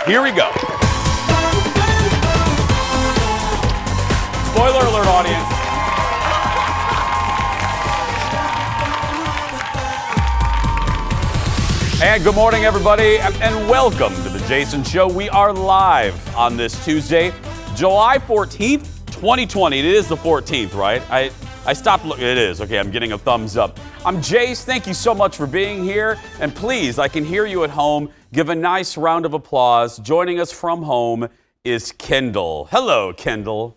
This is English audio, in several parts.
Here we go. Spoiler alert, audience. And good morning, everybody, and welcome to the Jason Show. We are live on this Tuesday, July 14th, 2020. It is the 14th, right? I stopped looking. It is. Okay, I'm getting a thumbs up. I'm Jace. Thank you so much for being here. And please, I can hear you at home. Give a nice round of applause. Joining us from home is Kendall. Hello, Kendall.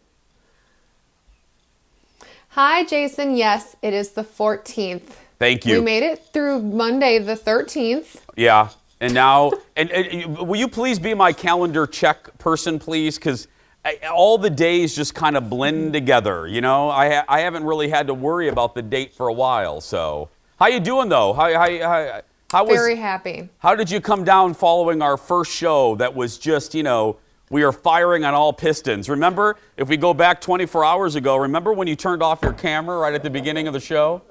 Hi, Jason. Yes, it is the 14th. Thank you. We made it through Monday the 13th. Yeah. And now, and will you please be my calendar check person, please? Because all the days just kind of blend together. You know, I haven't really had to worry about the date for a while. So, how you doing though? How was? Very happy. How did you come down following our first show? That was just, you know, we are firing on all pistons. Remember, if we go back 24 hours ago, remember when you turned off your camera right at the beginning of the show?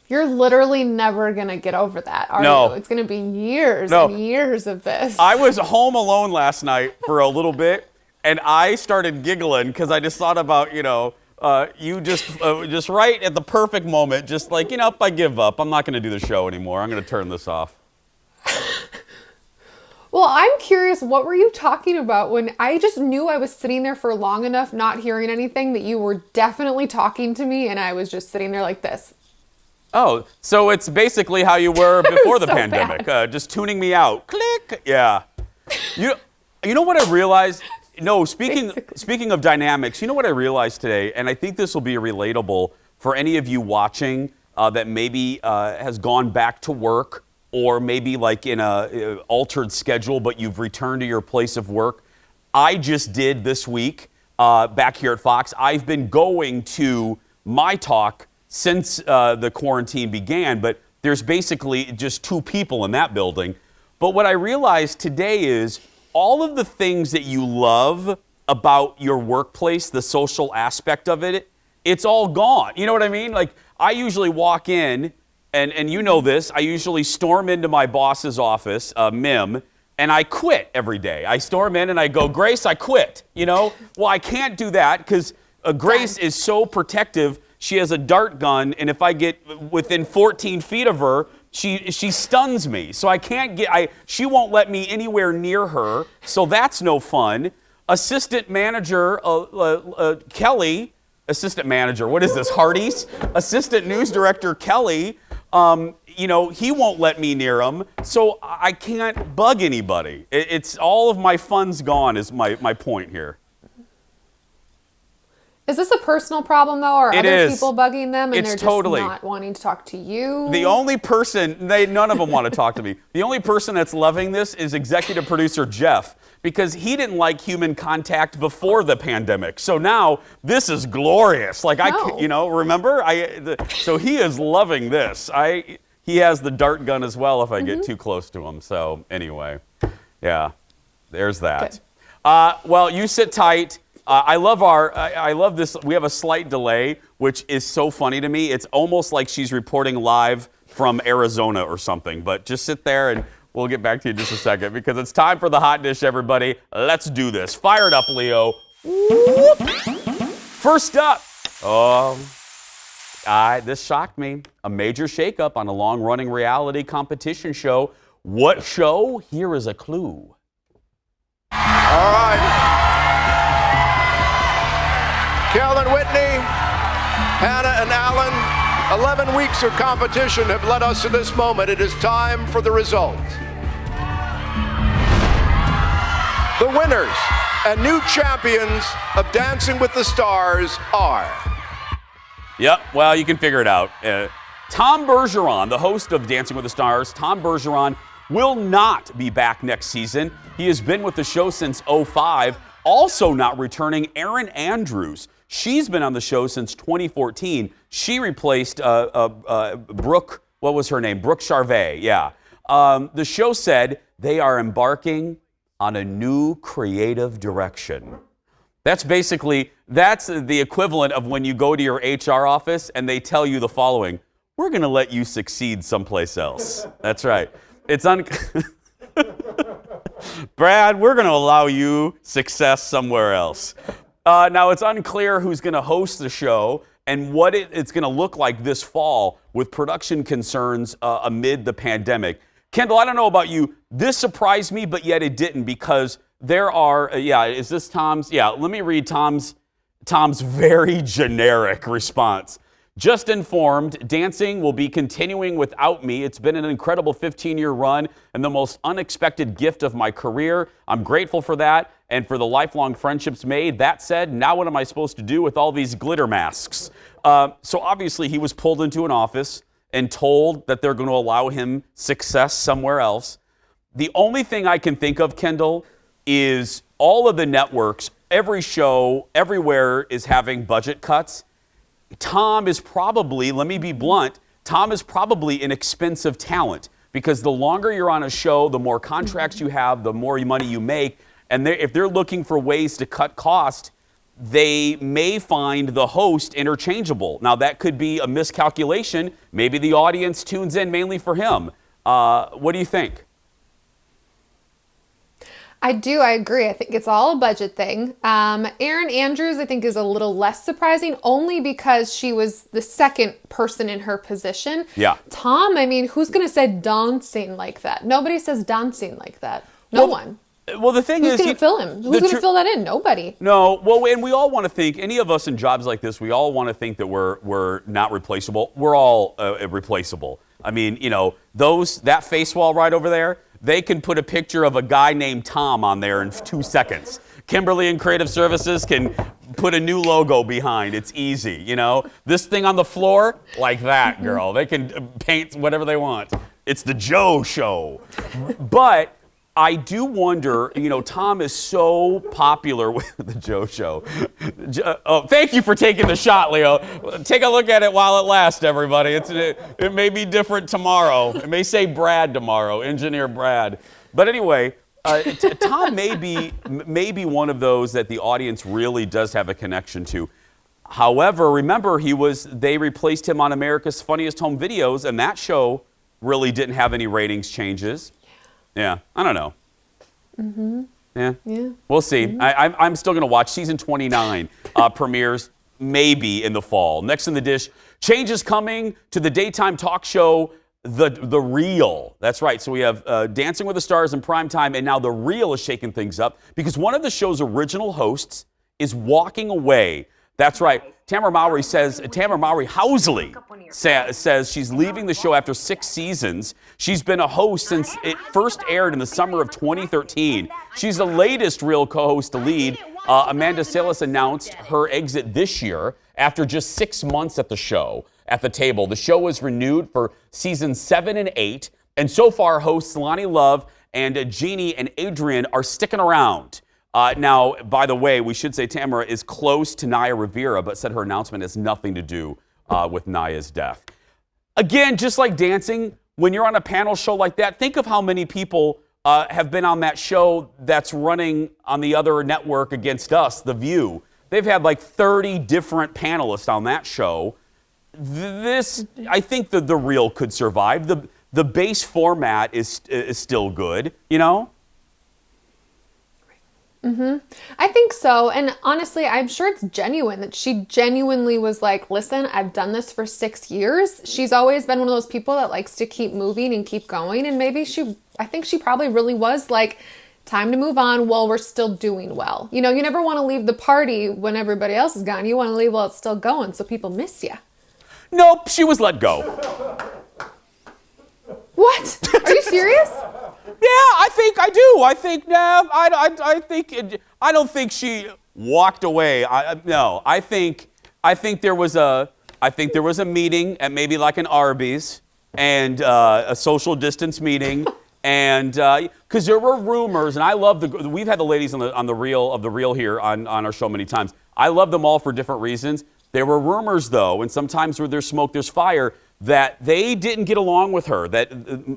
You're literally never going to get over that, are you? It's going to be years and years of this. I was home alone last night for a little bit, and I started giggling because I just thought about, you know, you just right at the perfect moment, just like, you know, I give up. I'm not going to do the show anymore. I'm going to turn this off. Well, I'm curious, what were you talking about when I just knew I was sitting there for long enough not hearing anything that you were definitely talking to me, and I was just sitting there like this. Oh, so it's basically how you were before the pandemic, just tuning me out. Click. Yeah. You know what I realized? No, speaking of dynamics, you know what I realized today, and I think this will be relatable for any of you watching that maybe has gone back to work or maybe like in a altered schedule, but you've returned to your place of work. I just did this week back here at Fox. I've been going to My Talk since the quarantine began, but there's basically just two people in that building. But what I realized today is all of the things that you love about your workplace, the social aspect of it, it's all gone. You know what I mean? Like, I usually walk in, and you know this, I usually storm into my boss's office, Mim, and I quit every day. I storm in and I go, Grace, I quit, you know? Well, I can't do that because Grace is so protective. She has a dart gun, and if I get within 14 feet of her, she stuns me. So I can't she won't let me anywhere near her, so that's no fun. Assistant manager Kelly, assistant manager, what is this, Hardee's? Assistant news director Kelly, you know, he won't let me near him, so I can't bug anybody. It's all of my fun's gone is my point here. Is this a personal problem, though, or other people bugging them and they're just not wanting to talk to you? The only person, none of them want to talk to me. The only person that's loving this is executive producer Jeff, because he didn't like human contact before the pandemic. So now this is glorious. Like, you know, remember? So he is loving this. He has the dart gun as well if I get too close to him. So anyway, yeah, there's that. Well, you sit tight. I love this. We have a slight delay, which is so funny to me. It's almost like she's reporting live from Arizona or something. But just sit there and we'll get back to you in just a second because it's time for the hot dish, everybody. Let's do this. Fire it up, Leo. Whoop. First up. This shocked me. A major shakeup on a long-running reality competition show. What show? Here is a clue. All right. Kellen Whitney, Hannah and Alan, 11 weeks of competition have led us to this moment. It is time for the result. The winners and new champions of Dancing with the Stars are... Yep, well, you can figure it out. Tom Bergeron, the host of Dancing with the Stars, Tom Bergeron will not be back next season. He has been with the show since 2005. Also not returning, Erin Andrews. She's been on the show since 2014. She replaced Brooke, what was her name? Brooke Charvet, yeah. The show said they are embarking on a new creative direction. That's the equivalent of when you go to your HR office and they tell you the following: we're going to let you succeed someplace else. That's right. It's Brad, we're going to allow you success somewhere else. Now, it's unclear who's going to host the show and what it's going to look like this fall with production concerns amid the pandemic. Kendall, I don't know about you. This surprised me, but yet it didn't, because there are, is this Tom's? Yeah, let me read Tom's very generic response. Just informed, dancing will be continuing without me. It's been an incredible 15-year run and the most unexpected gift of my career. I'm grateful for that and for the lifelong friendships made. That said, now what am I supposed to do with all these glitter masks? So obviously he was pulled into an office and told that they're going to allow him success somewhere else. The only thing I can think of, Kendall, is all of the networks, every show, everywhere is having budget cuts. Tom is probably, let me be blunt, Tom is probably an expensive talent, because the longer you're on a show, the more contracts you have, the more money you make. And if they're looking for ways to cut cost, they may find the host interchangeable. Now, that could be a miscalculation. Maybe the audience tunes in mainly for him. What do you think? I do. I agree. I think it's all a budget thing. Erin Andrews, I think, is a little less surprising, only because she was the second person in her position. Yeah. Tom, I mean, who's going to say dancing like that? Nobody says dancing like that. No one. Well, the thing is, who's going to fill him? Who's going to fill that in? Nobody. No. Well, and we all want to think, any of us in jobs like this, we all want to think that we're not replaceable. We're all replaceable. I mean, you know, that face wall right over there, they can put a picture of a guy named Tom on there in 2 seconds. Kimberly and Creative Services can put a new logo behind. It's easy, you know. This thing on the floor, like that, girl. They can paint whatever they want. It's the Joe Show. But I do wonder, you know, Tom is so popular with the Joe Show. Oh, thank you for taking the shot, Leo. Take a look at it while it lasts, everybody. It may be different tomorrow. It may say Brad tomorrow, Engineer Brad. But anyway, Tom may be one of those that the audience really does have a connection to. However, remember, they replaced him on America's Funniest Home Videos, and that show really didn't have any ratings changes. Yeah, I don't know. Mm-hmm. Yeah. We'll see. Mm-hmm. I'm still going to watch. Season 29 premieres maybe in the fall. Next in the dish, changes coming to the daytime talk show, The Real. That's right. So we have Dancing with the Stars in primetime, and now The Real is shaking things up because one of the show's original hosts is walking away. That's right. Tamara Mowry Housley says she's leaving the show after 6 seasons. She's been a host since it first aired in the summer of 2013. She's the latest Real co-host to lead. Amanda Salas announced her exit this year after just 6 months at the show, at the table. The show was renewed for seasons 7 and 8, and so far hosts Lonnie Love and Jeannie and Adrian are sticking around. Now, by the way, we should say Tamara is close to Naya Rivera, but said her announcement has nothing to do with Naya's death. Again, just like dancing, when you're on a panel show like that, think of how many people have been on that show that's running on the other network against us, The View. They've had like 30 different panelists on that show. I think the Real could survive. The base format is still good, you know? Mm-hmm. I think so. And honestly, I'm sure it's genuine that she genuinely was like, listen, I've done this for 6 years. She's always been one of those people that likes to keep moving and keep going. And maybe I think she probably really was like, time to move on while we're still doing well. You know, you never want to leave the party when everybody else is gone. You want to leave while it's still going so people miss you. Nope, she was let go. What? Are you serious? Yeah, I think I do. I think I don't think she walked away. No, I think there was a meeting at maybe like an Arby's and a social distance meeting, and because there were rumors, and I love we've had the ladies on the Real here on our show many times. I love them all for different reasons. There were rumors though, and sometimes where there's smoke, there's fire, that they didn't get along with her, that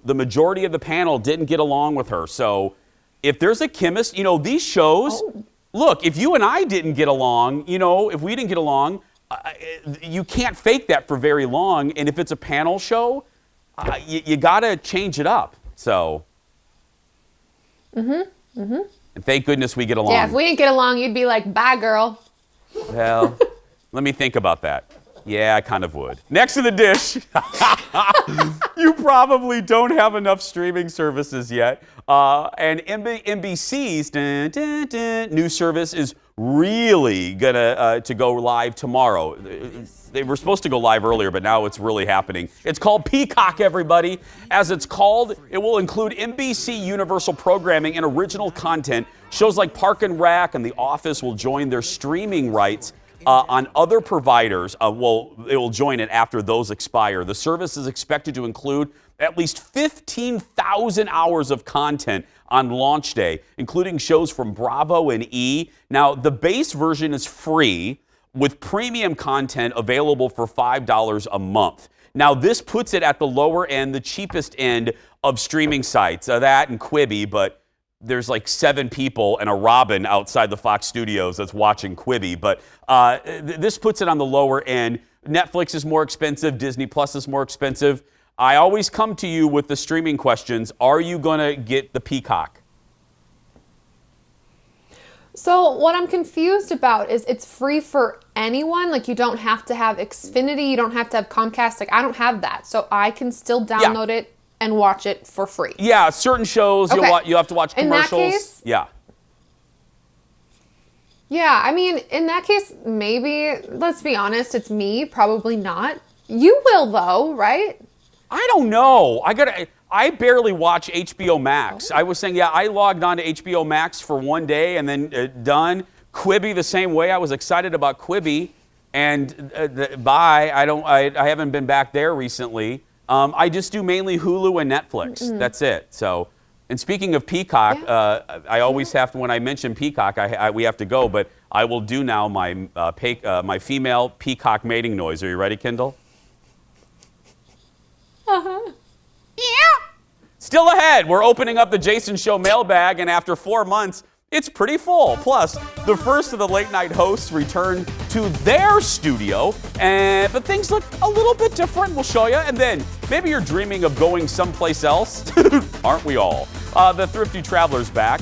the majority of the panel didn't get along with her. So if there's a chemist, you know, these shows, look, if you and I didn't get along, you know, if we didn't get along, you can't fake that for very long. And if it's a panel show, you got to change it up. So. Mm-hmm. Mm-hmm. And thank goodness we get along. Yeah, if we didn't get along, you'd be like, bye, girl. Well, let me think about that. Yeah, I kind of would. Next to the dish, you probably don't have enough streaming services yet. And NBC's new service is really gonna to go live tomorrow. They were supposed to go live earlier, but now it's really happening. It's called Peacock, everybody. As it's called, it will include NBC Universal programming and original content. Shows like Park and Rec and The Office will join their streaming rights on other providers. It will join it after those expire. The service is expected to include at least 15,000 hours of content on launch day, including shows from Bravo and E! Now, the base version is free, with premium content available for $5 a month. Now, this puts it at the lower end, the cheapest end of streaming sites. That and Quibi, but there's like 7 people and a Robin outside the Fox studios that's watching Quibi. But this puts it on the lower end. Netflix is more expensive. Disney Plus is more expensive. I always come to you with the streaming questions. Are you going to get the Peacock? So what I'm confused about is it's free for anyone. Like, you don't have to have Xfinity. You don't have to have Comcast. Like, I don't have that. So I can still download it and watch it for free. Yeah, certain shows you have to watch commercials. In that case, yeah. Yeah, I mean, in that case, maybe, let's be honest, it's me. Probably not. You will, though, right? I don't know. I barely watch HBO Max. I was saying, I logged on to HBO Max for one day and then done. Quibi the same way. I was excited about Quibi, and I haven't been back there recently. I just do mainly Hulu and Netflix. Mm-hmm. That's it. So, and speaking of Peacock, I always have to, when I mention Peacock, we have to go. But I will do now my female peacock mating noise. Are you ready, Kendall? Uh-huh. Yeah. Still ahead, we're opening up the Jason Show mailbag, and after 4 months, it's pretty full. Plus, the first of the late night hosts return to their studio, but things look a little bit different. We'll show you. And then maybe you're dreaming of going someplace else. Aren't we all? The Thrifty Traveler's back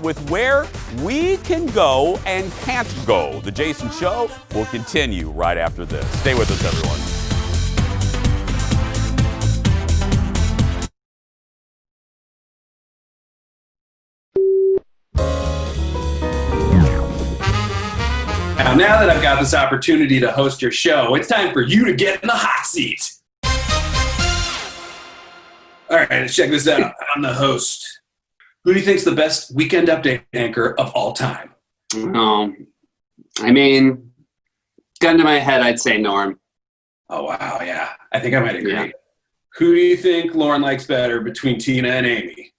with where we can go and can't go. The Jason Show will continue right after this. Stay with us, everyone. Now that I've got this opportunity to host your show, it's time for you to get in the hot seat. All right, let's check this out. I'm the host. Who do you think's the best Weekend Update anchor of all time? I mean, gun to my head, I'd say Norm. Oh, wow, yeah. I think I might agree. Yeah. Who do you think Lauren likes better between Tina and Amy?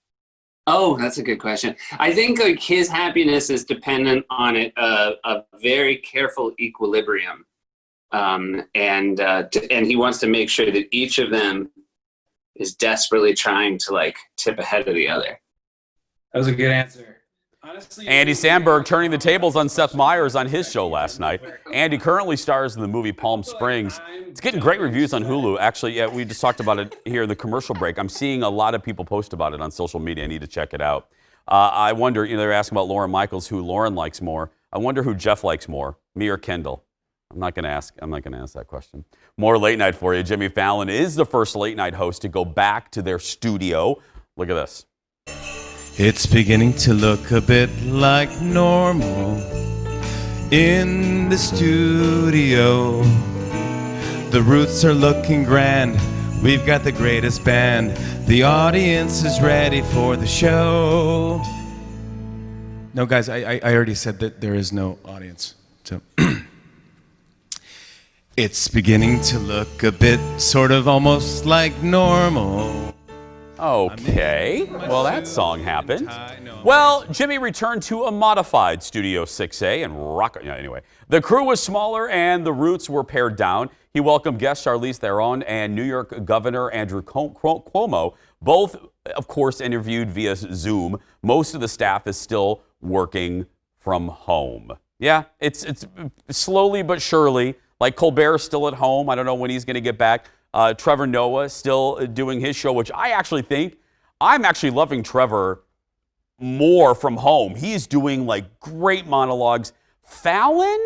Oh, that's a good question. I think like his happiness is dependent on a very careful equilibrium, and he wants to make sure that each of them is desperately trying to like tip ahead of the other. That was a good answer. Honestly, Andy Samberg turning the tables on Seth Meyers on his show last night. Andy currently stars in the movie Palm Springs. It's getting great reviews on Hulu. Actually, we just talked about it here in the commercial break. I'm seeing a lot of people post about it on social media. I need to check it out. I wonder, they're asking about Lauren Michaels, who Lauren likes more. I wonder who Jeff likes more, me or Kendall. I'm not going to ask that question. More late night for you. Jimmy Fallon is the first late night host to go back to their studio. Look at this. It's beginning to look a bit like normal in the studio. The Roots are looking grand. We've got the greatest band. The audience is ready for the show. No, guys, I already said that there is no audience. So it's beginning to look a bit sort of almost like normal. Okay, well, that song happened. Well, Jimmy returned to a modified Studio 6A and rock. Anyway, the crew was smaller and the Roots were pared down. He welcomed guest Charlize Theron and New York Governor Andrew Cuomo, both, of course, interviewed via Zoom. Most of the staff is still working from home. Yeah, it's slowly but surely. Like Colbert's still at home. I don't know when he's going to get back. Trevor Noah still doing his show, which I actually think, I'm actually loving Trevor more from home. He's doing like great monologues. Fallon,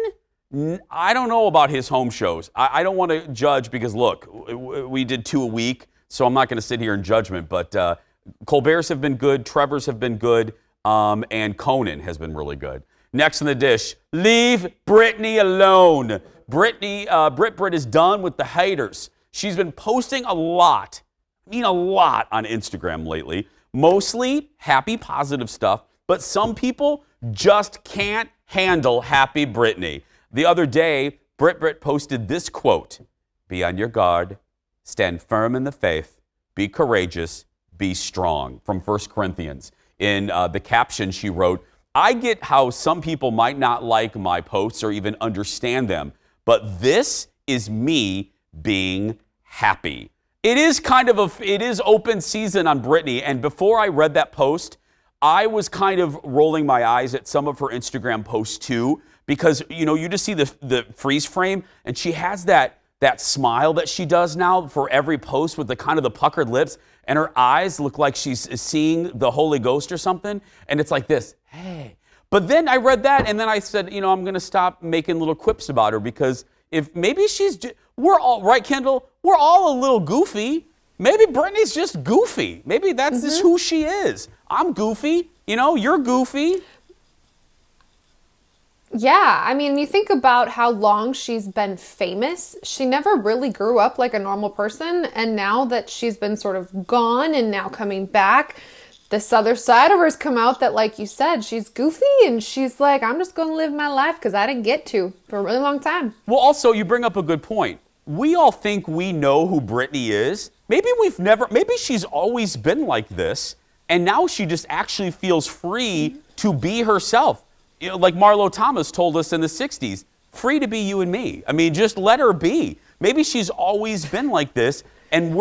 I don't know about his home shows. I don't want to judge because, look, we did 2 a week, so I'm not going to sit here in judgment. But Colbert's have been good, Trevor's have been good, and Conan has been really good. Next in the dish, leave Britney alone. Brit is done with the haters. She's been posting a lot on Instagram lately. Mostly happy, positive stuff, but some people just can't handle happy Britney. The other day, Brit posted this quote: "Be on your guard, stand firm in the faith, be courageous, be strong," from 1 Corinthians. In the caption, she wrote, "I get how some people might not like my posts or even understand them, but this is me being happy." It is it is open season on Britney. And before I read that post, I was kind of rolling my eyes at some of her Instagram posts too, because, you just see the freeze frame and she has that smile that she does now for every post with the kind of the puckered lips, and her eyes look like she's seeing the Holy Ghost or something. And it's like this, hey. But then I read that and then I said, I'm going to stop making little quips about her, because if maybe we're all, right, Kendall? We're all a little goofy. Maybe Britney's just goofy. Maybe that's just who she is. I'm goofy. You're goofy. Yeah, I mean, you think about how long she's been famous. She never really grew up like a normal person. And now that she's been sort of gone and now coming back, this other side of her's come out that, like you said, she's goofy and she's like, I'm just going to live my life because I didn't get to for a really long time. Well, also, you bring up a good point. We all think we know who Britney is. Maybe she's always been like this, and now she just actually feels free to be herself. Like Marlo Thomas told us in the 60s, free to be you and me. I mean, just let her be. Maybe she's always been like this, and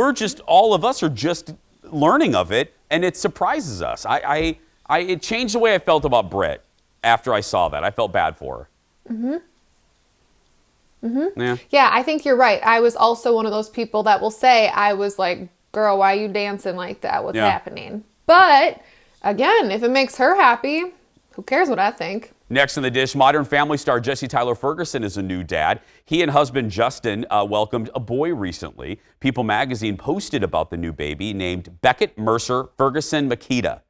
all of us are just learning of it, and it surprises us. It changed the way I felt about Brit after I saw that. I felt bad for her. Yeah, I think you're right. I was also one of those people that will say, I was like, girl, why are you dancing like that? What's happening? But again, if it makes her happy, who cares what I think? Next in the dish, Modern Family star Jesse Tyler Ferguson is a new dad. He and husband Justin welcomed a boy recently. People magazine posted about the new baby named Beckett Mercer Ferguson Makita.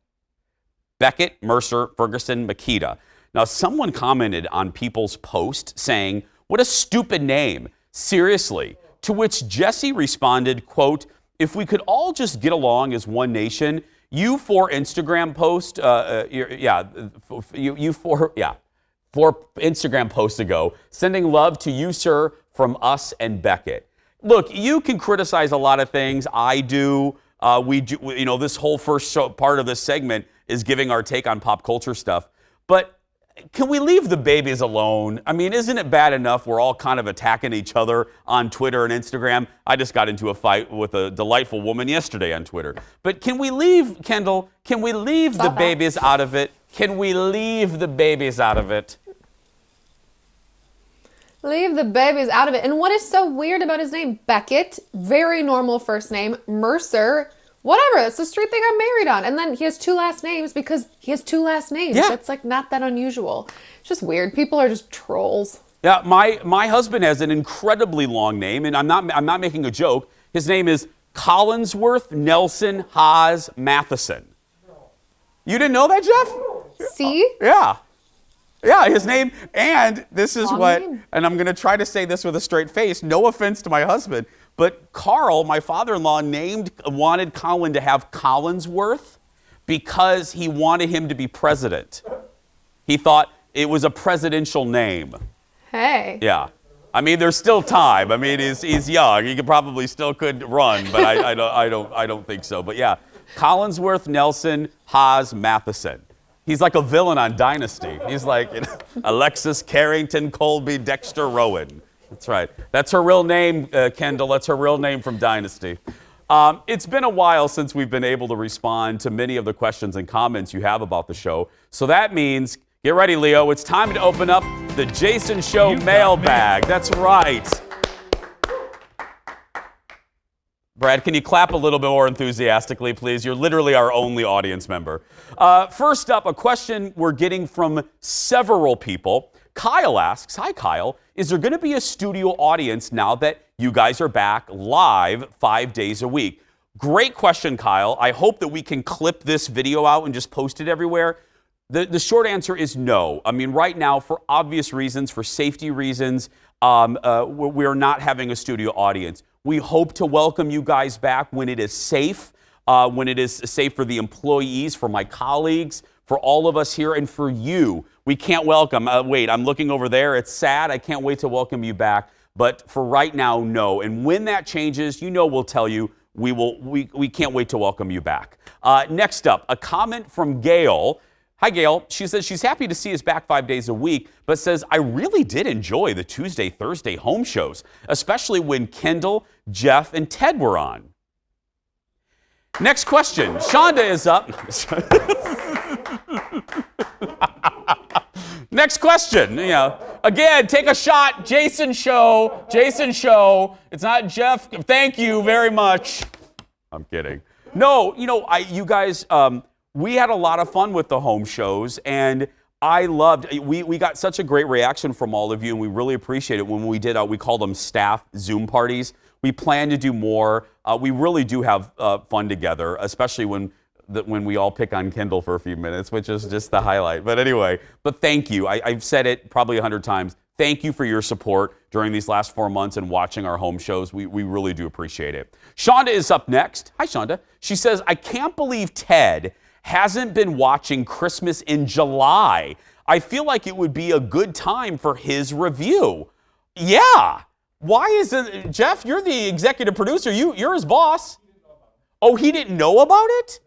Beckett Mercer Ferguson Makita. Now, someone commented on People's post saying, "What a stupid name. Seriously." To which Jesse responded, quote, "If we could all just get along as one nation, you four Instagram posts ago, sending love to you, sir, from us and Beckett." Look, you can criticize a lot of things. I do. We do. This whole first part of this segment is giving our take on pop culture stuff. But can we leave the babies alone? I mean, isn't it bad enough we're all kind of attacking each other on Twitter and Instagram? I just got into a fight with a delightful woman yesterday on Twitter. But can we leave, Kendall, the babies out of it? Can we leave the babies out of it? Leave the babies out of it. And what is so weird about his name? Beckett, very normal first name. Mercer, whatever, it's the street they got married on. And then he has 2 last names because he has 2 last names. Yeah. That's like not that unusual. It's just weird. People are just trolls. Yeah, my husband has an incredibly long name, and I'm not making a joke. His name is Collinsworth Nelson Haas Matheson. You didn't know that, Jeff? See? Yeah. Yeah, his name, and this is Long name. and I'm going to try to say this with a straight face, no offense to my husband, but Carl, my father-in-law, wanted Colin to have Collinsworth because he wanted him to be president. He thought it was a presidential name. Hey. Yeah. I mean, there's still time. I mean, he's young. He could run, but I don't think so. But yeah, Collinsworth Nelson Haas Matheson. He's like a villain on Dynasty. He's like Alexis Carrington Colby Dexter Rowan. That's right. That's her real name, Kendall. That's her real name from Dynasty. It's been a while since we've been able to respond to many of the questions and comments you have about the show. So that means, get ready, Leo. It's time to open up the Jason Show mailbag. That's right. Brad, can you clap a little bit more enthusiastically, please? You're literally our only audience member. First up, a question we're getting from several people. Kyle asks, hi Kyle, is there going to be a studio audience now that you guys are back live 5 days a week? Great question, Kyle. I hope that we can clip this video out and just post it everywhere. The short answer is no. I mean, right now, for obvious reasons, for safety reasons, we're not having a studio audience. We hope to welcome you guys back when it is safe, when it is safe for the employees, for my colleagues, for all of us here, and for you. We can't welcome. Wait, I'm looking over there. It's sad. I can't wait to welcome you back. But for right now, no. And when that changes, you know we'll tell you. We can't wait to welcome you back. Next up, a comment from Gail. Hi, Gail. She says she's happy to see us back 5 days a week, but says, I really did enjoy the Tuesday, Thursday home shows, especially when Kendall, Jeff, and Ted were on. Next question. Shonda is up. Next question. You know, again, take a shot. Jason show. Jason show. It's not Jeff. Thank you very much. I'm kidding. No, you know, you guys... we had a lot of fun with the home shows, and I loved, we got such a great reaction from all of you, and we really appreciate it when we did, we call them staff Zoom parties. We plan to do more. We really do have fun together, especially when we all pick on Kendall for a few minutes, which is just the highlight. But anyway, thank you. I've said it probably 100 times. Thank you for your support during these last 4 months and watching our home shows. We really do appreciate it. Shonda is up next. Hi, Shonda. She says, I can't believe Ted hasn't been watching Christmas in July. I feel like it would be a good time for his review. Yeah. Why isn't, Jeff, you're the executive producer. You're his boss. Oh, he didn't know about it?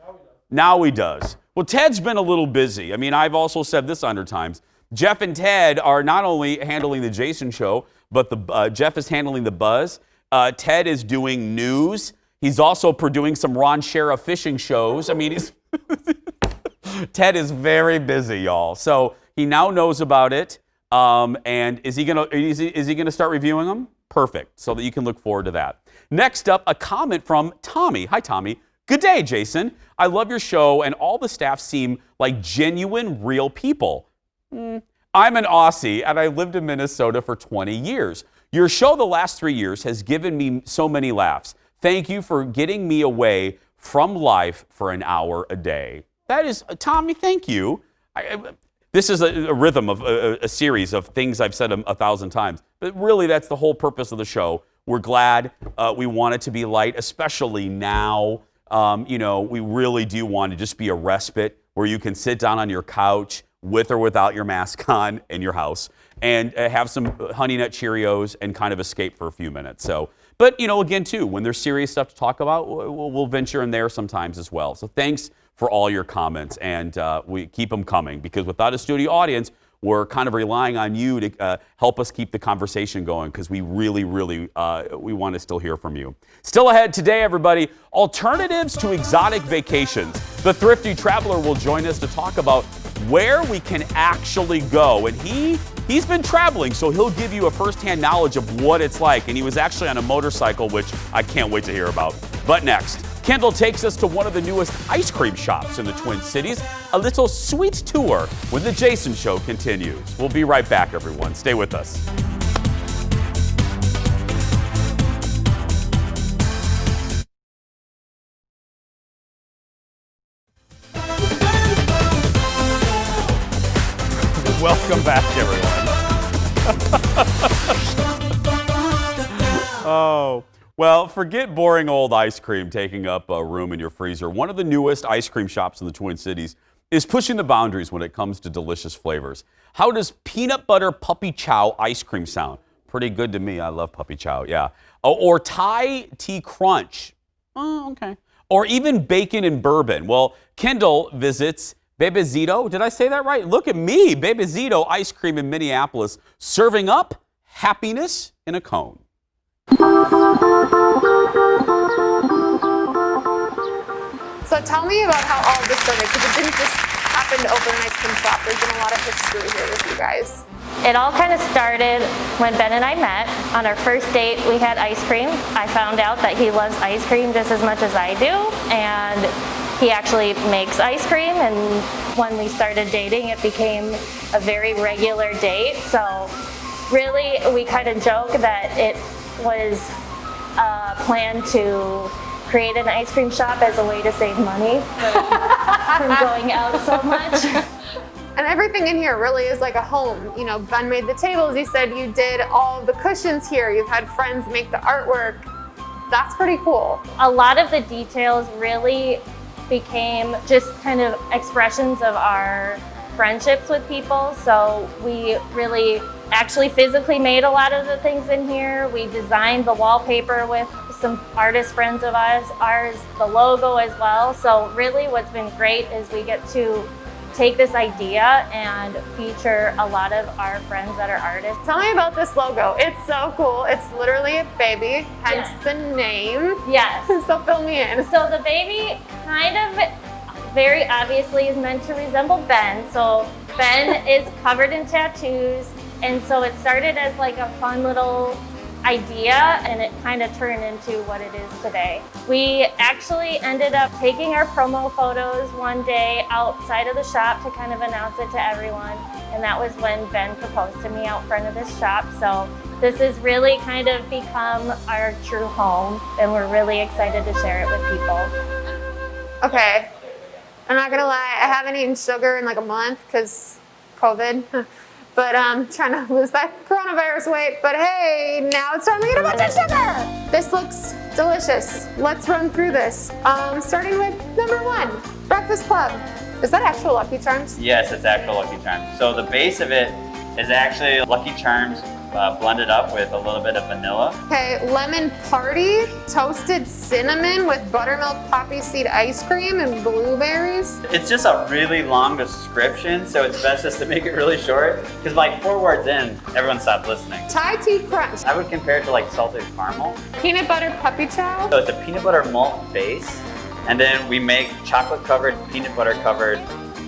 Now he does. Well, Ted's been a little busy. I mean, I've also said this 100 times. Jeff and Ted are not only handling the Jason show, but Jeff is handling the Buzz. Ted is doing news. He's also doing some Ron Shera fishing shows. I mean, Ted is very busy, y'all. So he now knows about it. And is he gonna start reviewing them? Perfect. So that you can look forward to that. Next up, a comment from Tommy. Hi, Tommy. Good day, Jason. I love your show, and all the staff seem like genuine, real people. I'm an Aussie, and I lived in Minnesota for 20 years. Your show the last 3 years has given me so many laughs. Thank you for getting me away from life for an hour a day. That is, Tommy, thank you. This is a rhythm of a series of things I've said 1,000 times. But really, that's the whole purpose of the show. We're glad. We want it to be light, especially now. You know, we really do want to just be a respite where you can sit down on your couch with or without your mask on in your house and have some Honey Nut Cheerios and kind of escape for a few minutes. So, but, you know, again, too, when there's serious stuff to talk about, we'll venture in there sometimes as well. So thanks for all your comments, and we keep them coming, because without a studio audience, we're kind of relying on you to help us keep the conversation going, because we really, really, we want to still hear from you. Still ahead today, everybody, alternatives to exotic vacations. The Thrifty Traveler will join us to talk about where we can actually go. And he's been traveling, so he'll give you a firsthand knowledge of what it's like. And he was actually on a motorcycle, which I can't wait to hear about. But next, Kendall takes us to one of the newest ice cream shops in the Twin Cities. A little sweet tour when the Jason Show continues. We'll be right back, everyone. Stay with us. Welcome back, everyone. Oh, well, forget boring old ice cream taking up a room in your freezer. One of the newest ice cream shops in the Twin Cities is pushing the boundaries when it comes to delicious flavors. How does peanut butter puppy chow ice cream sound? Pretty good to me. I love puppy chow, yeah. Or Thai tea crunch. Oh, okay. Or even bacon and bourbon. Well, Kendall visits Bebezito, did I say that right? Look at me, Bebezito Ice Cream in Minneapolis, serving up happiness in a cone. So tell me about how all of this started, because it didn't just happen to open an ice cream shop. There's been a lot of history here with you guys. It all kind of started when Ben and I met. On our first date, we had ice cream. I found out that he loves ice cream just as much as I do, and he actually makes ice cream, and when we started dating, it became a very regular date. So really, we kind of joke that it was a plan to create an ice cream shop as a way to save money from going out so much. And everything in here really is like a home. You know, Ben made the tables. He said you did all of the cushions here. You've had friends make the artwork. That's pretty cool. A lot of the details really became just kind of expressions of our friendships with people. So we really actually physically made a lot of the things in here. We designed the wallpaper with some artist friends of ours, the logo as well. So really what's been great is we get to take this idea and feature a lot of our friends that are artists. Tell me about this logo. It's so cool. It's literally a baby, hence the name. Yes. So fill me in. So the baby kind of very obviously is meant to resemble Ben. So Ben is covered in tattoos, and so it started as like a fun little idea, and it kind of turned into what it is today. We actually ended up taking our promo photos one day outside of the shop to kind of announce it to everyone, and that was when Ben proposed to me out front of this shop. So this has really kind of become our true home, and we're really excited to share it with people. Okay, I'm not gonna lie, I haven't eaten sugar in like a month because COVID. But I'm trying to lose that coronavirus weight. But hey, now it's time to get a bunch of sugar. This looks delicious. Let's run through this. Starting with number 1, Breakfast Club. Is that actual Lucky Charms? Yes, it's actual Lucky Charms. So the base of it is actually Lucky Charms blended up with a little bit of vanilla. Okay, Lemon Party, toasted cinnamon with buttermilk poppy seed ice cream and blueberries. It's just a really long description, so it's best just to make it really short, because like 4 words in, everyone stopped listening. Thai tea crunch. I would compare it to like salted caramel. Peanut butter puppy chow. So it's a peanut butter malt base, and then we make chocolate covered, peanut butter covered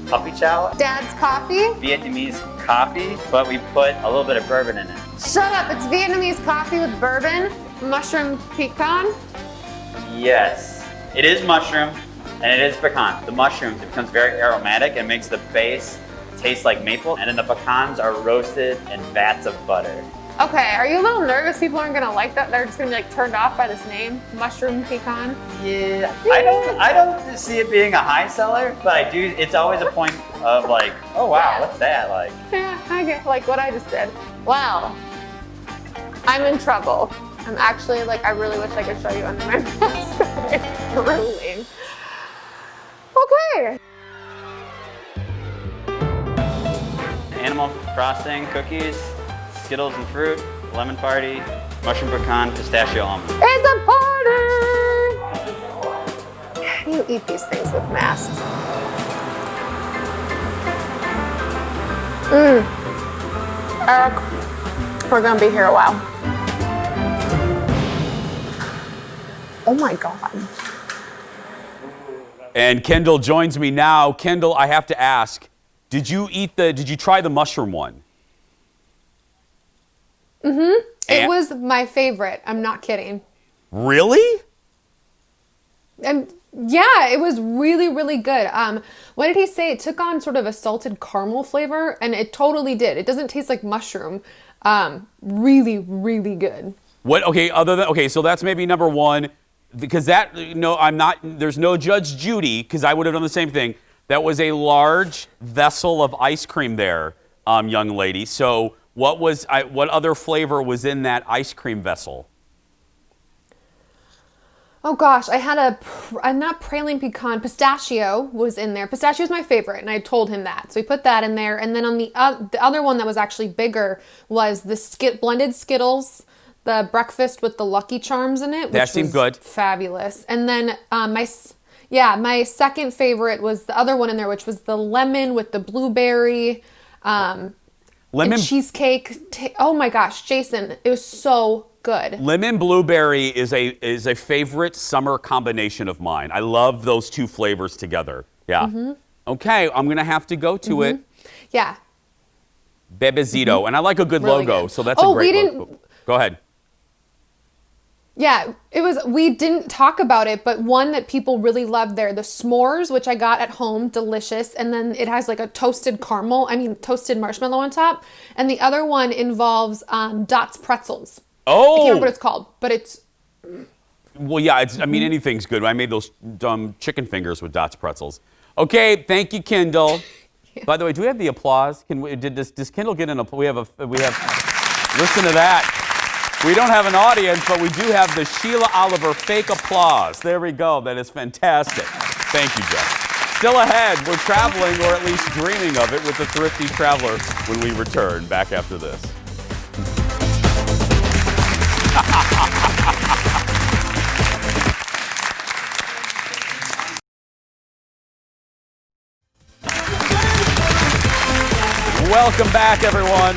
puppy chow. Dad's coffee. Vietnamese coffee, but we put a little bit of bourbon in it. Shut up, it's Vietnamese coffee with bourbon, mushroom pecan. Yes, it is mushroom and it is pecan. The mushrooms, it becomes very aromatic and makes the base taste like maple, and then the pecans are roasted in vats of butter. Okay, are you a little nervous people aren't gonna like that? They're just gonna be like turned off by this name, mushroom pecan? Yeah, I don't see it being a high seller, but I do, it's always a point of like, oh wow, what's that like? Yeah, I get like what I just did. Wow, I'm in trouble. I'm actually like, I really wish I could show you under my mask. It's drooling. Okay. Animal frosting, cookies, Skittles and fruit, lemon party, mushroom pecan, pistachio almond. It's a party! How do you eat these things with masks? Eric, we're gonna be here a while. Oh my God. And Kendall joins me now. Kendall, I have to ask, did you try the mushroom one? Mm-hmm. It And- was my favorite. I'm not kidding. Really? And yeah, it was really, really good. What did he say? It took on sort of a salted caramel flavor, and it totally did. It doesn't taste like mushroom. Really, really good. What? Okay. So that's maybe number 1, because there's no Judge Judy, because I would have done the same thing. That was a large vessel of ice cream there, young lady. So what other flavor was in that ice cream vessel? Oh gosh, I had not praline pecan, pistachio was in there. Pistachio is my favorite, and I told him that. So we put that in there. And then on the other one that was actually bigger was the blended Skittles, the breakfast with the Lucky Charms in it. That seemed good. Fabulous. And then my second favorite was the other one in there, which was the lemon with the blueberry, Lemon and cheesecake. Oh my gosh, Jason, it was so good. Lemon blueberry is a favorite summer combination of mine. I love those 2 flavors together. Yeah. Mm-hmm. Okay, I'm gonna have to go to it. Yeah. Bebezito. And I like a good Really logo, good. so that's a great we logo. didn't. Go ahead. Yeah, we didn't talk about it, but one that people really love there, the s'mores, which I got at home, delicious. And then it has like a toasted marshmallow on top. And the other one involves Dots pretzels. I can't remember what it's called, but it's... Well, yeah, I mean, anything's good. I made those chicken fingers with Dots pretzels. Okay, thank you, Kendall. By the way, do we have the applause? Does Kendall get an applause? We have, listen to that. We don't have an audience, but we do have the Sheila Oliver fake applause. There we go. That is fantastic. Thank you, Jeff. Still ahead, we're traveling, or at least dreaming of it, with the Thrifty Traveler when we return. Back after this. Welcome back, everyone.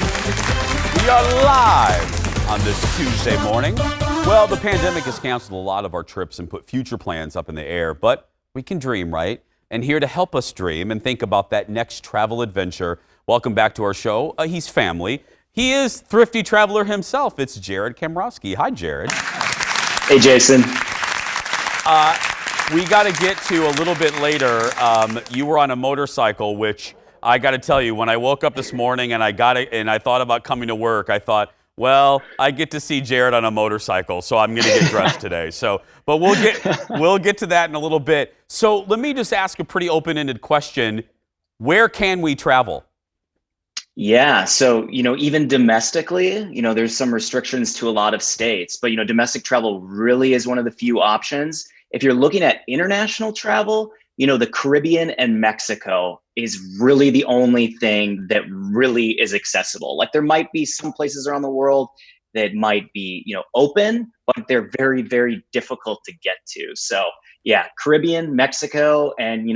We are live on this Tuesday morning. Well, the pandemic has canceled a lot of our trips and put future plans up in the air, but we can dream, right? And here to help us dream and think about that next travel adventure, welcome back to our show. He's family. He is Thrifty Traveler himself. It's Jared Kamrowski. Hi, Jared. Hey, Jason. We got to get to a little bit later. You were on a motorcycle, which I got to tell you, when I woke up this morning and I thought about coming to work, I thought, well, I get to see Jared on a motorcycle, so I'm going to get dressed today. But we'll get to that in a little bit. So let me just ask a pretty open-ended question. Where can we travel? Yeah, so, even domestically, there's some restrictions to a lot of states, but, domestic travel really is one of the few options. If you're looking at international travel, the Caribbean and Mexico is really the only thing that really is accessible. Like, there might be some places around the world that might be, open, but they're very, very difficult to get to. So yeah, Caribbean, Mexico, and,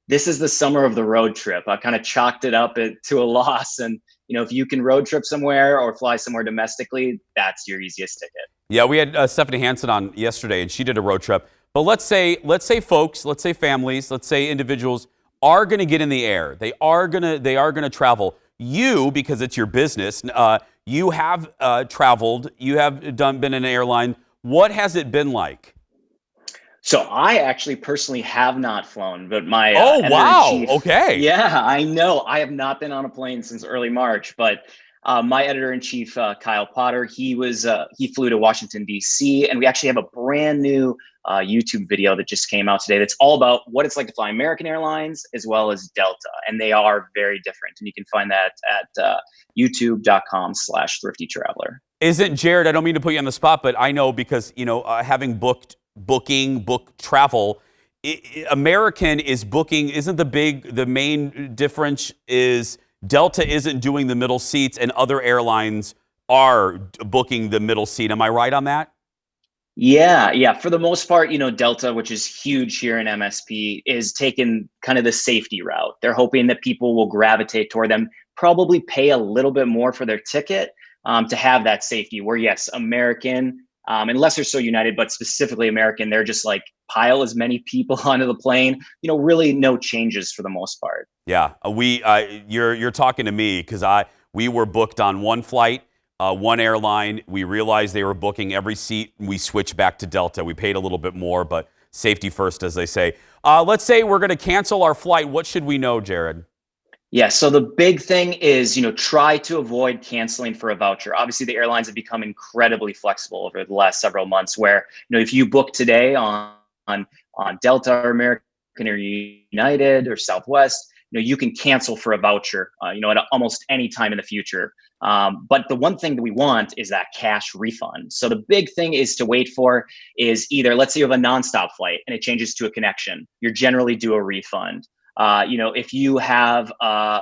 this is the summer of the road trip. I kind of chalked it up to a loss. And, if you can road trip somewhere or fly somewhere domestically, that's your easiest ticket. Yeah, we had Stephanie Hansen on yesterday, and she did a road trip. But let's say folks, let's say families, let's say individuals are going to get in the air. They are going to travel. You, because it's your business, you have traveled. You have been in an airline. What has it been like? So I actually personally have not flown, but my wow, okay, yeah, I know. I have not been on a plane since early March, but my editor-in-chief, Kyle Potter, he flew to Washington, D.C., and we actually have a brand new YouTube video that just came out today that's all about what it's like to fly American Airlines as well as Delta, and they are very different. And you can find that at youtube.com/Thrifty Traveler. Isn't Jared, I don't mean to put you on the spot, but I know because, having booked travel, American is booking, isn't the main difference is Delta isn't doing the middle seats and other airlines are booking the middle seat. Am I right on that? Yeah. For the most part, Delta, which is huge here in MSP, is taking kind of the safety route. They're hoping that people will gravitate toward them, probably pay a little bit more for their ticket to have that safety. Where yes, American, unless they're so United, but specifically American, they're just like pile as many people onto the plane. Really no changes for the most part. Yeah, you're talking to me because we were booked on one flight. One airline, we realized they were booking every seat. We switched back to Delta. We paid a little bit more, but safety first, as they say. Let's say we're going to cancel our flight. What should we know, Jared? Yeah, so the big thing is, try to avoid canceling for a voucher. Obviously, the airlines have become incredibly flexible over the last several months where, if you book today on Delta or American or United or Southwest, you can cancel for a voucher, at almost any time in the future. But the one thing that we want is that cash refund. So the big thing is to wait for is either, let's say you have a nonstop flight and it changes to a connection, you're generally due a refund. If you have a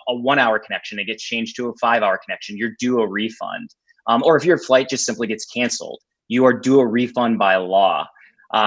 1 hour connection, it gets changed to a 5 hour connection, you're due a refund. Or if your flight just simply gets canceled, you are due a refund by law.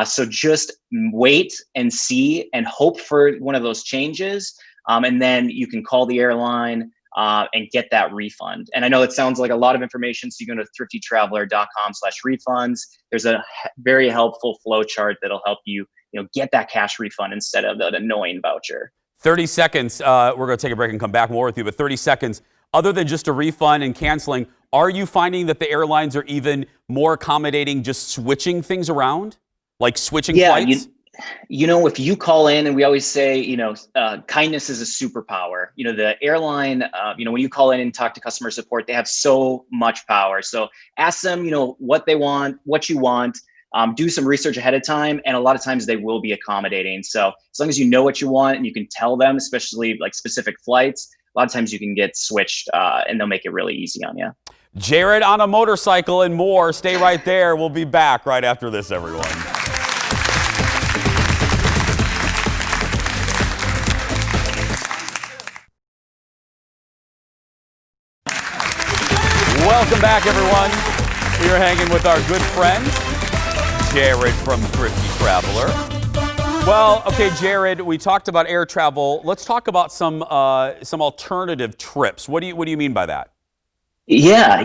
So just wait and see and hope for one of those changes. And then you can call the airline and get that refund. And I know it sounds like a lot of information. So you go to thriftytraveler.com/refunds. There's a very helpful flow chart that'll help you, get that cash refund instead of that annoying voucher. 30 seconds. We're going to take a break and come back more with you, but 30 seconds. other than just a refund and canceling, are you finding that the airlines are even more accommodating just switching things around? Like switching flights? If you call in, and we always say, kindness is a superpower. The airline, when you call in and talk to customer support, they have so much power. So ask them, what they want, what you want. Do some research ahead of time, and a lot of times they will be accommodating. So as long as you know what you want and you can tell them, especially like specific flights, a lot of times you can get switched, and they'll make it really easy on you. Jared on a motorcycle and more. Stay right there. We'll be back right after this, everyone. Welcome back, everyone. We are hanging with our good friend, Jared from Thrifty Traveler. Well, okay, Jared, we talked about air travel. Let's talk about some alternative trips. What do you mean by that? Yeah,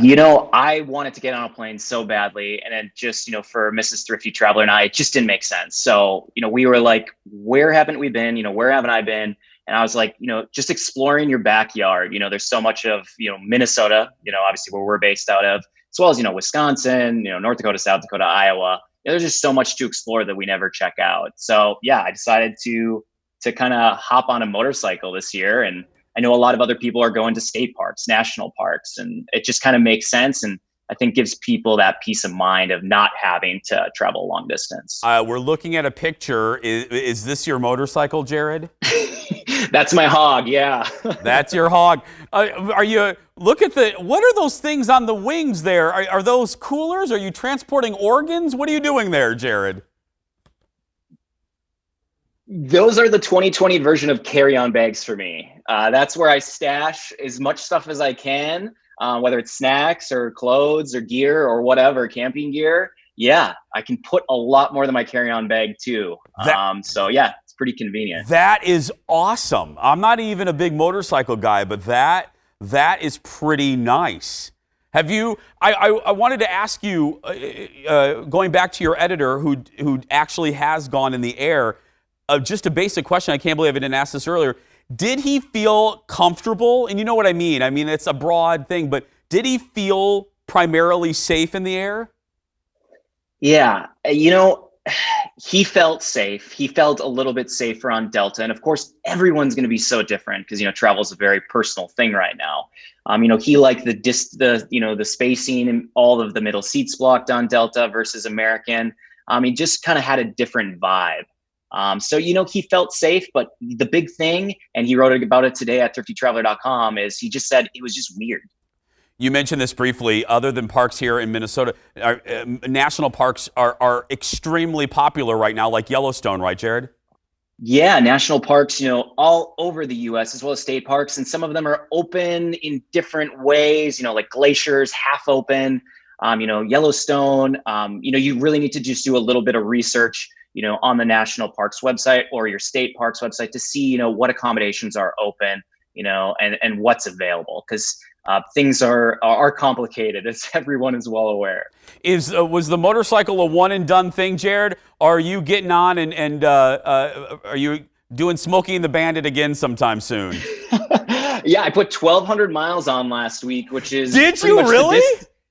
I wanted to get on a plane so badly, and then just, for Mrs. Thrifty Traveler and I, it just didn't make sense. So, we were like, where haven't we been? Where haven't I been? And I was like, just exploring your backyard. There's so much of, Minnesota, obviously where we're based out of, as well as, Wisconsin, North Dakota, South Dakota, Iowa. There's just so much to explore that we never check out. So yeah, I decided to kind of hop on a motorcycle this year. And I know a lot of other people are going to state parks, national parks, and it just kind of makes sense. And I think gives people that peace of mind of not having to travel long distance. We're looking at a picture. Is this your motorcycle, Jared? That's my hog, yeah. That's your hog. Look at what are those things on the wings there? Are those coolers? Are you transporting organs? What are you doing there, Jared? Those are the 2020 version of carry-on bags for me. That's where I stash as much stuff as I can, whether it's snacks or clothes or gear or whatever, camping gear. Yeah, I can put a lot more than my carry-on bag too. So yeah, it's pretty convenient. That is awesome. I'm not even a big motorcycle guy, but that is pretty nice. Have you? I wanted to ask you, going back to your editor who actually has gone in the air. Just a basic question. I can't believe I didn't ask this earlier. Did he feel comfortable? And you know what I mean. I mean, it's a broad thing, but did he feel primarily safe in the air? Yeah, he felt safe. He felt a little bit safer on Delta. And of course, everyone's going to be so different because, travel is a very personal thing right now. He liked the spacing and all of the middle seats blocked on Delta versus American. He just kind of had a different vibe. So, he felt safe, but the big thing, and he wrote about it today at thriftytraveler.com, is he just said it was just weird. You mentioned this briefly. Other than parks here in Minnesota, national parks are extremely popular right now, like Yellowstone, right, Jared? Yeah, national parks, all over the U.S. as well as state parks, and some of them are open in different ways. Like glaciers, half open. Yellowstone. You really need to just do a little bit of research, on the national parks website or your state parks website to see, what accommodations are open, and what's available, because things are complicated, as everyone is well aware. Was the motorcycle a one and done thing, Jared? Or are you getting on and are you doing Smokey and the Bandit again sometime soon? Yeah, I put 1,200 miles on last week, which is Did you really?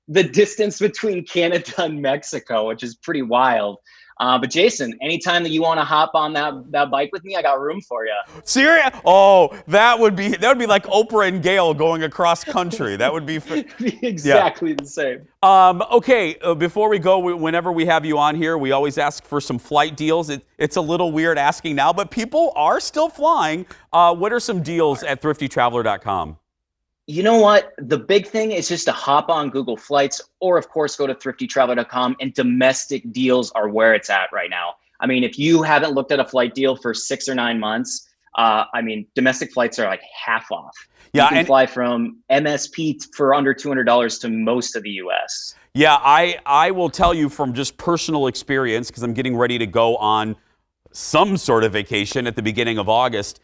The distance between Canada and Mexico, which is pretty wild. But Jason, anytime that you want to hop on that bike with me, I got room for you. Serious? Oh, that would be like Oprah and Gail going across country. That would be exactly the same. Okay, before we go, whenever we have you on here, we always ask for some flight deals. It's a little weird asking now, but people are still flying. What are some deals at thriftytraveler.com? You know what? The big thing is just to hop on Google Flights, or of course go to thriftytraveler.com, and domestic deals are where it's at right now. I mean, if you haven't looked at a flight deal for 6 or 9 months, domestic flights are like half off. Yeah, you can fly from MSP for under $200 to most of the US. Yeah, I will tell you from just personal experience, because I'm getting ready to go on some sort of vacation at the beginning of August.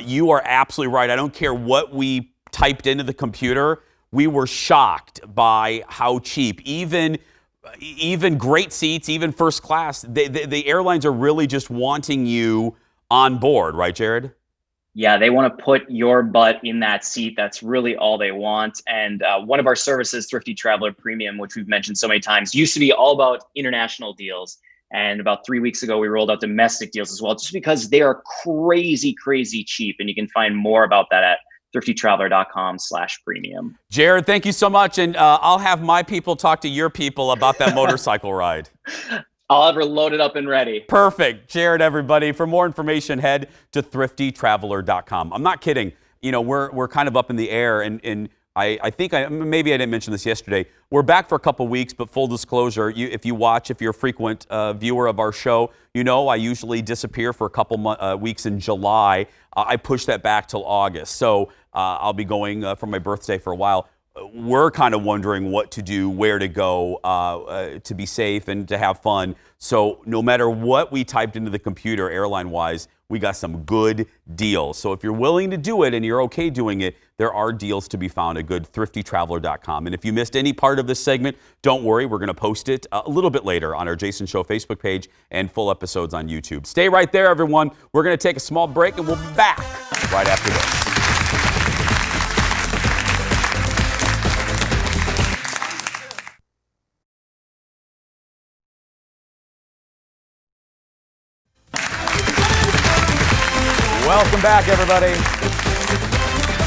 You are absolutely right. I don't care what we typed into the computer, we were shocked by how cheap. Even great seats, even first class, the airlines are really just wanting you on board, right, Jared? Yeah, they want to put your butt in that seat. That's really all they want. And one of our services, Thrifty Traveler Premium, which we've mentioned so many times, used to be all about international deals. And about 3 weeks ago, we rolled out domestic deals as well, just because they are crazy, crazy cheap. And you can find more about that at thriftytraveler.com/premium. Jared, thank you so much. And I'll have my people talk to your people about that motorcycle ride. I'll have her loaded up and ready. Perfect. Jared, everybody. For more information, head to thriftytraveler.com. I'm not kidding. You know, we're kind of up in the air, and I think maybe I didn't mention this yesterday. We're back for a couple weeks, but full disclosure, if you're a frequent viewer of our show, you know I usually disappear for a couple weeks in July. I push that back till August. So I'll be going for my birthday for a while. We're kind of wondering what to do, where to go to be safe and to have fun. So no matter what we typed into the computer airline-wise, we got some good deals. So if you're willing to do it and you're okay doing it, there are deals to be found at good thriftytraveler.com. And if you missed any part of this segment, don't worry. We're going to post it a little bit later on our Jason Show Facebook page and full episodes on YouTube. Stay right there, everyone. We're going to take a small break, and we'll be back right after this. Welcome back, everybody.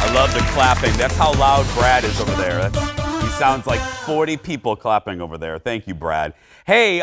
I love the clapping. That's how loud Brad is over there. He sounds like 40 people clapping over there. Thank you, Brad. Hey,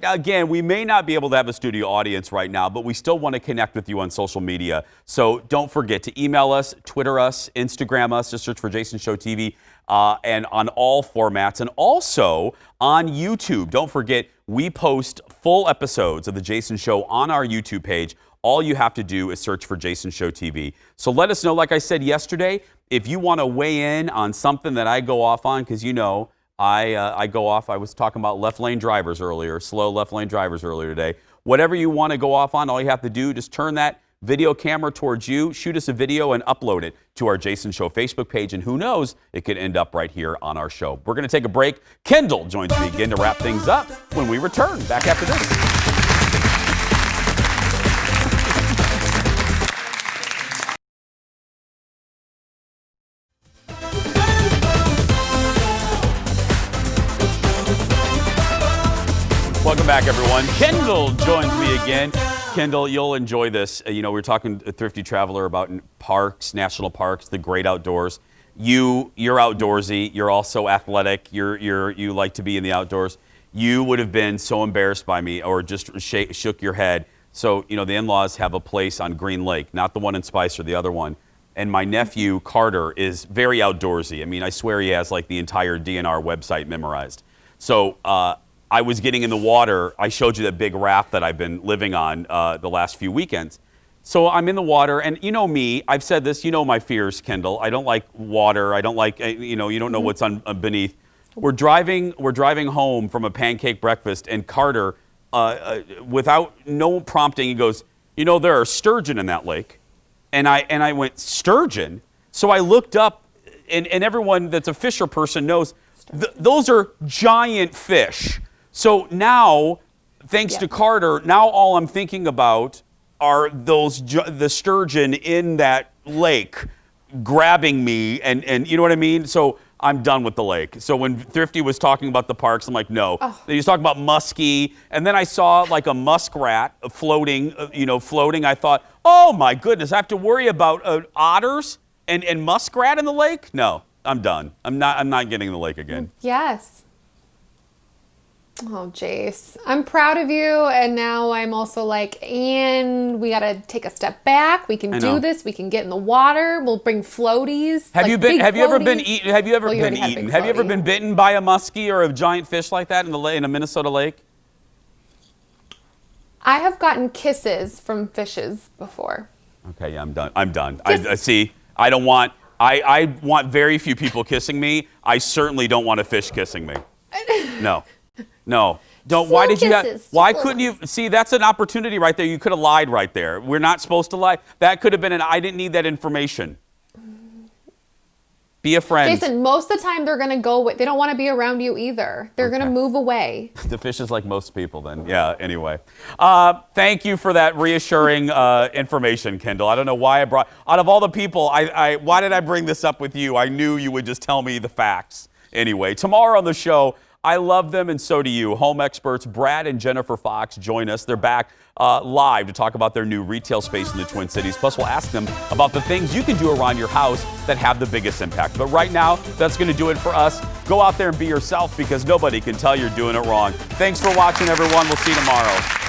again, we may not be able to have a studio audience right now, but we still want to connect with you on social media. So don't forget to email us, Twitter us, Instagram us. Just search for Jason Show TV and on all formats. And also on YouTube. Don't forget, we post full episodes of The Jason Show on our YouTube page. All you have to do is search for Jason Show TV. So let us know, like I said yesterday, if you want to weigh in on something that I go off on, because you know I go off. I was talking about left lane drivers earlier, slow left lane drivers earlier today. Whatever you want to go off on, all you have to do, just turn that video camera towards you, shoot us a video, and upload it to our Jason Show Facebook page. And who knows, it could end up right here on our show. We're going to take a break. Kendall joins me again to wrap things up when we return. Back after this. Welcome back, everyone. Kendall joins me again. Kendall, you'll enjoy this. You know, we're talking to Thrifty Traveler about parks, national parks, the great outdoors. You're outdoorsy. You're also athletic. You like to be in the outdoors. You would have been so embarrassed by me or just shook your head. So, you know, the in-laws have a place on Green Lake, not the one in Spicer, the other one. And my nephew, Carter, is very outdoorsy. I mean, I swear he has like the entire DNR website memorized. So, I was getting in the water. I showed you that big raft that I've been living on the last few weekends. So I'm in the water, and you know me. I've said this. You know my fears, Kendall. I don't like water. I don't like, you don't know what's beneath. We're driving home from a pancake breakfast, and Carter, without no prompting, he goes, you know, there are sturgeon in that lake. And I went, sturgeon? So I looked up, and everyone that's a fisher person knows those are giant fish. So now, thanks to Carter, now all I'm thinking about are the sturgeon in that lake grabbing me, and you know what I mean? So I'm done with the lake. So when Thrifty was talking about the parks, I'm like, no. Oh. He was talking about muskie, and then I saw like a muskrat floating. I thought, oh my goodness, I have to worry about otters and muskrat in the lake? No, I'm done. I'm not getting in the lake again. Yes. Oh, Jace, I'm proud of you, and now I'm also like, and we gotta take a step back. We can do this. We can get in the water. We'll bring floaties. Have you ever been bitten by a muskie or a giant fish like that in a Minnesota lake? I have gotten kisses from fishes before. Okay, yeah, I'm done. I see. I don't want. I want very few people kissing me. I certainly don't want a fish kissing me. No. Don't. Why did you have? Why couldn't you? See, that's an opportunity right there. You could have lied right there. We're not supposed to lie. That could have been I didn't need that information. Be a friend. Jason, most of the time they're going to go away. They don't want to be around you either. They're going to move away. The fish is like most people then. Yeah, anyway. Thank you for that reassuring information, Kendall. I don't know why out of all the people, why did I bring this up with you? I knew you would just tell me the facts. Anyway, tomorrow on the show, I love them and so do you. Home experts Brad and Jennifer Fox join us. They're back live to talk about their new retail space in the Twin Cities. Plus, we'll ask them about the things you can do around your house that have the biggest impact. But right now, that's going to do it for us. Go out there and be yourself because nobody can tell you're doing it wrong. Thanks for watching, everyone. We'll see you tomorrow.